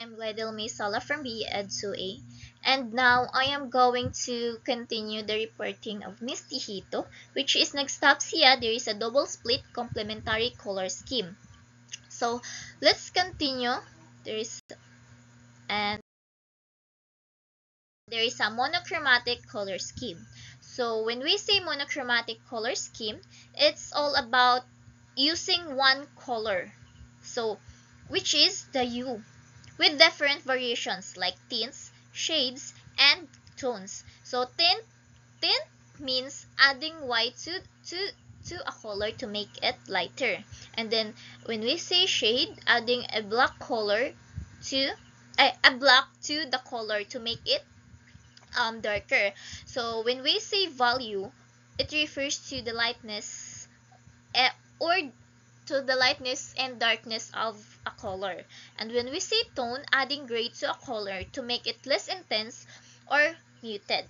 I'm Gladel Sala from BEd 2A, and now I am going to continue the reporting of Miss Tihito, which is nag-stop siya, there is a double split complementary color scheme. So, let's continue. There is and there is a monochromatic color scheme. So, when we say monochromatic color scheme, it's all about using one color. So, which is the hue, with different variations like tints, shades, and tones. So tint means adding white to a color to make it lighter. And then when we say shade, adding a black color to a black to the color to make it darker. So when we say value, it refers to the lightness or to the lightness and darkness of a color. And when we say tone, adding gray to a color to make it less intense or muted.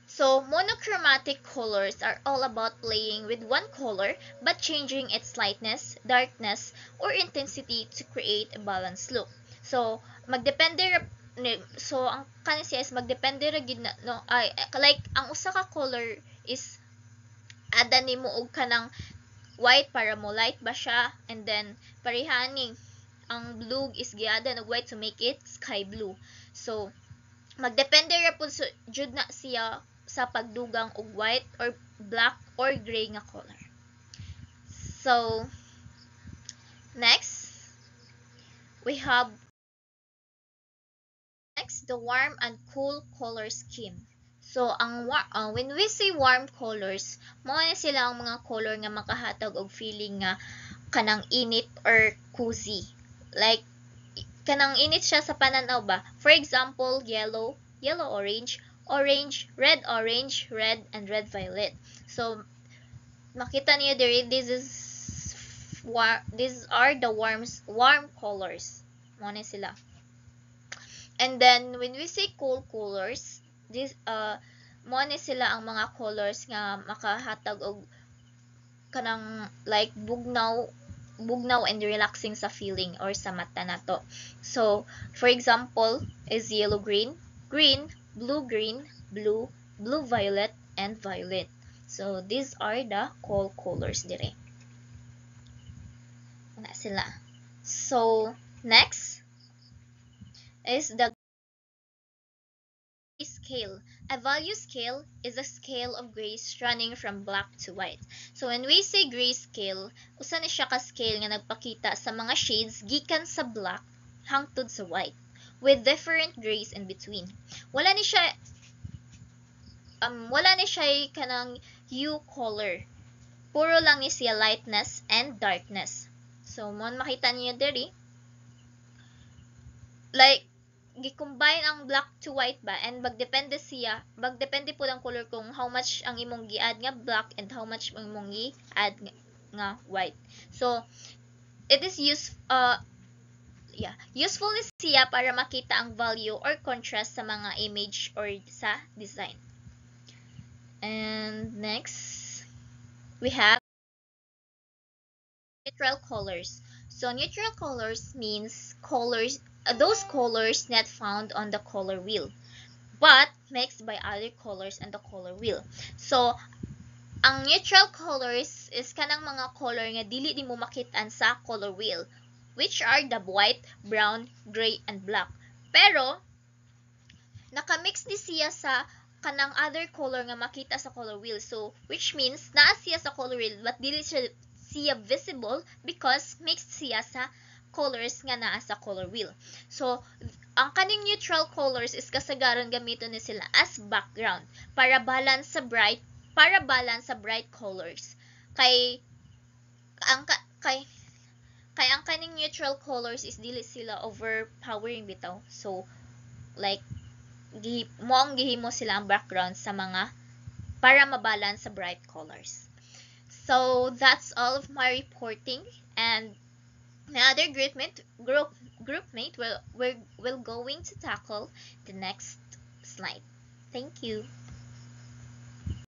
So monochromatic colors are all about playing with one color but changing its lightness, darkness, or intensity to create a balanced look. So magdepende so ang kanin siya is magdepende ra gid no ay like ang usa ka color is ada nimo og kanang white para mo light ba siya, and then parihaning ang blue is giada og white to make it sky blue. So magdepende ra pud jud na siya sa pagdugang og white or black or gray nga color. So next we have the warm and cool color scheme. So when we say warm colors, mao na sila ang mga color nga makahatag og feeling nga kanang init or cozy. Like kanang init siya sa pananaw ba? For example, yellow, yellow orange, orange, red and red violet. So makita niyo diri, these are the warm colors. Mao na sila. And then when we say cool colors, this mo ni sila ang mga colors nga makahatag og kanang like bugnaw and relaxing sa feeling or sa mata nato. So for example is yellow green, blue violet, and violet. So these are the cool colors dire. Na sila. So next is the scale. A value scale is a scale of grays running from black to white. So when we say grayscale, usa ni siya ka scale nga nagpakita sa mga shades gikan sa black hangtod sa white with different grays in between. Wala ni siya kanang hue color. Puro lang ni siya lightness and darkness. So mo makita niyo diri like gi-combine ang black to white ba, and magdepende po ang color kung how much ang imong gi-add nga black and how much ang imong gi-add nga white. So it is useful is siya para makita ang value or contrast sa mga image or sa design. And next we have neutral colors. So neutral colors means those colors not found on the color wheel but mixed by other colors on the color wheel. So ang neutral colors is kanang mga color nga dili nimo makitaan sa color wheel, which are the white, brown, gray, and black. Pero nakamix ni siya sa kanang other color nga makita sa color wheel. So which means naa siya sa color wheel but dili siya visible because mixed siya sa colors nga naa sa color wheel. So ang kaning neutral colors is kasagaran gamiton ni sila as background para balance sa bright colors. Kay ang kaning neutral colors is dili sila overpowering bitaw. So like gihimo sila ang background sa mga para mabalance sa bright colors. So that's all of my reporting, and my other groupmate will going to tackle the next slide. Thank you.